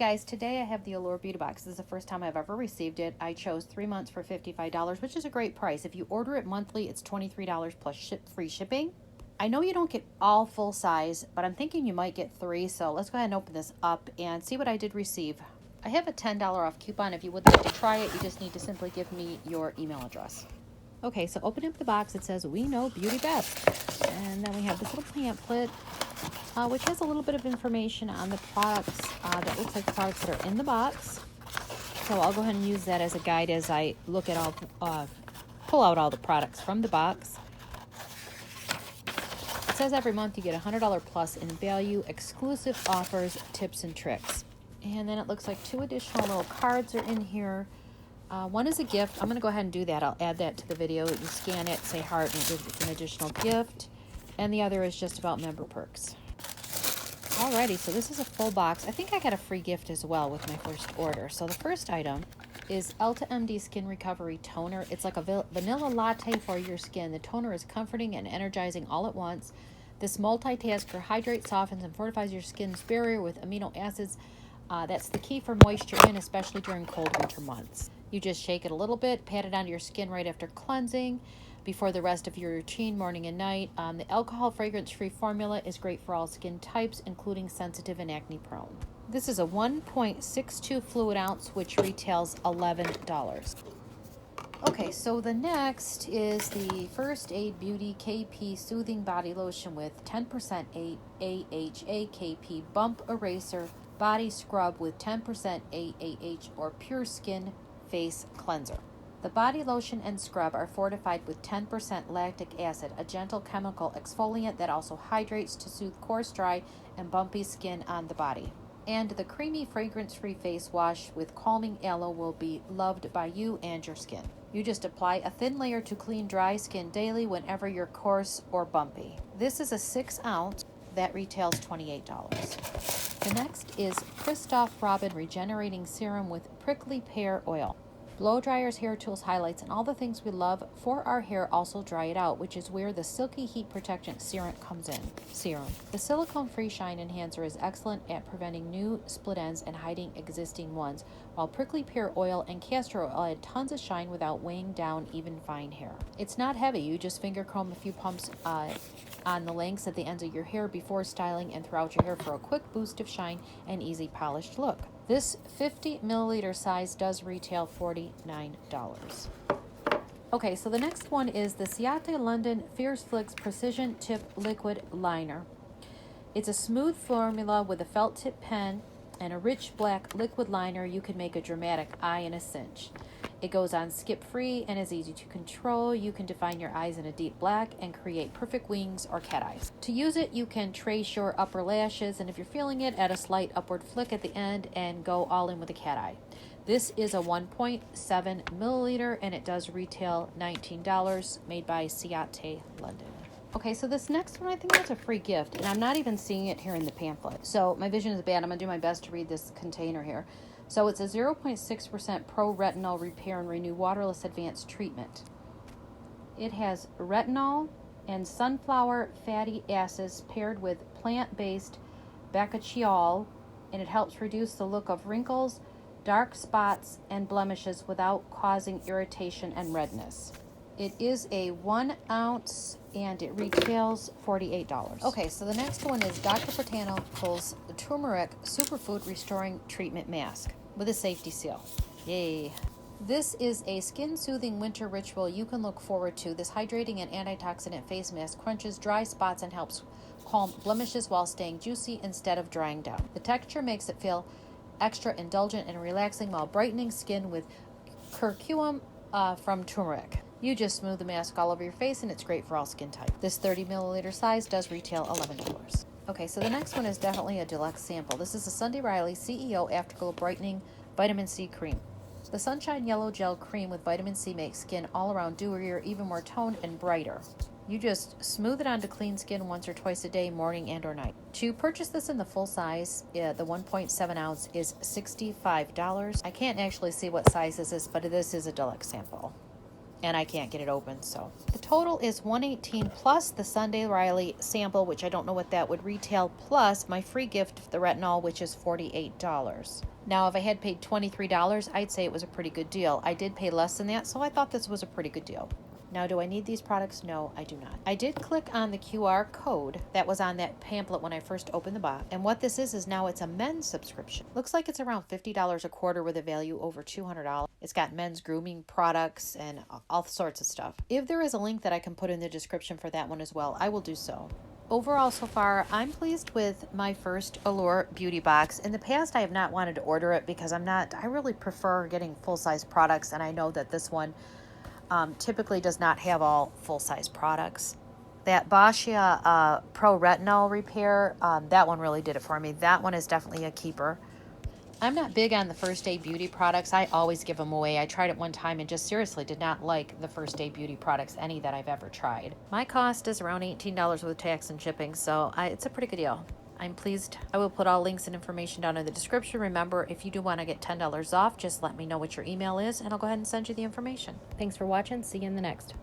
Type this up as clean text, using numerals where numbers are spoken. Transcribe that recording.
guys, today I have the Allure Beauty Box. This is the first time I've ever received it. I chose 3 months for $55, which is a great price. If you order it monthly, it's $23 plus free shipping. I know you don't get all full size, but I'm thinking you might get 3, so let's go ahead and open this up and see what I did receive. I have a $10 off coupon. If you would like to try it, you just need to simply give me your email address. Okay, so open up the box. It says, "We know beauty best." And then we have this little pamphlet, which has a little bit of information on the products that looks like products that are in the box. So I'll go ahead and use that as a guide as I look at pull out all the products from the box. It says every month you get $100 plus in value, exclusive offers, tips, and tricks. And then it looks like 2 additional little cards are in here. One is a gift. I'm going to go ahead and do that. I'll add that to the video. You scan it, say heart, and it gives an additional gift. And the other is just about member perks. Alrighty, so this is a full box. I think I got a free gift as well with my first order. So the first item is Ulta MD Skin Recovery Toner. It's like a vanilla latte for your skin. The toner is comforting and energizing all at once. This multitasker hydrates, softens, and fortifies your skin's barrier with amino acids. That's the key for moisture in, especially during cold winter months. You just shake it a little bit, pat it onto your skin right after cleansing, before the rest of your routine, morning and night. The alcohol fragrance-free formula is great for all skin types, including sensitive and acne prone. This is a 1.62 fluid ounce, which retails $11. Okay, so the next is the First Aid Beauty KP Soothing Body Lotion with 10% AHA KP Bump Eraser Body Scrub with 10% AAH or Pure Skin Face Cleanser. The body lotion and scrub are fortified with 10% lactic acid, a gentle chemical exfoliant that also hydrates to soothe coarse, dry, and bumpy skin on the body. And the creamy, fragrance-free face wash with calming aloe will be loved by you and your skin. You just apply a thin layer to clean dry skin daily whenever you're coarse or bumpy. This is a 6 ounce that retails $28. The next is Kristoff Robin Regenerating Serum with Prickly Pear Oil. Blow dryers, hair tools, highlights, and all the things we love for our hair also dry it out, which is where the Silky Heat Protection Serum comes in. The silicone-free shine enhancer is excellent at preventing new split ends and hiding existing ones, while prickly pear oil and castor oil add tons of shine without weighing down even fine hair. It's not heavy. You just finger comb a few pumps on the lengths at the ends of your hair before styling and throughout your hair for a quick boost of shine and easy polished look. This 50 milliliter size does retail $49. Okay, so the next one is the Ciate London Fierce Flicks Precision Tip Liquid Liner. It's a smooth formula with a felt tip pen and a rich black liquid liner. You can make a dramatic eye in a cinch. It goes on skip-free and is easy to control. You can define your eyes in a deep black and create perfect wings or cat eyes. To use it, you can trace your upper lashes, and if you're feeling it, add a slight upward flick at the end and go all in with a cat eye. This is a 1.7 milliliter, and it does retail $19, made by Ciate London. Okay, so this next one, I think that's a free gift, and I'm not even seeing it here in the pamphlet. So my vision is bad. I'm going to do my best to read this container here. So it's a 0.6% pro-retinol repair and renew waterless advanced treatment. It has retinol and sunflower fatty acids paired with plant-based bakuchiol, and it helps reduce the look of wrinkles, dark spots, and blemishes without causing irritation and redness. It is a 1 ounce and it retails $48. Okay, so the next one is Dr. Botanical's Turmeric Superfood Restoring Treatment Mask with a safety seal. Yay. This is a skin-soothing winter ritual you can look forward to. This hydrating and antioxidant face mask crunches dry spots and helps calm blemishes while staying juicy instead of drying down. The texture makes it feel extra indulgent and relaxing while brightening skin with curcumin from turmeric. You just smooth the mask all over your face, and it's great for all skin types. This 30 milliliter size does retail $11. Okay, so the next one is definitely a deluxe sample. This is the Sunday Riley CEO Afterglow Brightening Vitamin C Cream. The Sunshine Yellow Gel Cream with vitamin C makes skin all around dewier, even more toned and brighter. You just smooth it onto clean skin once or twice a day, morning and or night. To purchase this in the full size, the 1.7 ounce is $65. I can't actually see what size this is, but this is a deluxe sample. and I can't get it open. So the total is $118 plus the Sunday Riley sample, which I don't know what that would retail, plus my free gift of the retinol, which is $48. Now, if I had paid $23, I'd say it was a pretty good deal. I did pay less than that, so I thought this was a pretty good deal. Now, do I need these products? No, I do not. I did click on the QR code that was on that pamphlet when I first opened the box. And what this is now it's a men's subscription. Looks like it's around $50 a quarter with a value over $200. It's got men's grooming products and all sorts of stuff. If there is a link that I can put in the description for that one as well, I will do so. Overall, so far, I'm pleased with my first Allure Beauty Box. In the past, I have not wanted to order it because I really prefer getting full-size products, and I know that this one typically does not have all full-size products. That Boscia Pro Retinol Repair, that one really did it for me. That one is definitely a keeper. I'm not big on the First Aid Beauty products. I always give them away. I tried it one time and just seriously did not like the First Aid Beauty products, any that I've ever tried. My cost is around $18 with tax and shipping, so it's a pretty good deal. I'm pleased. I will put all links and information down in the description. Remember, if you do want to get $10 off, just let me know what your email is, and I'll go ahead and send you the information. Thanks for watching. See you in the next.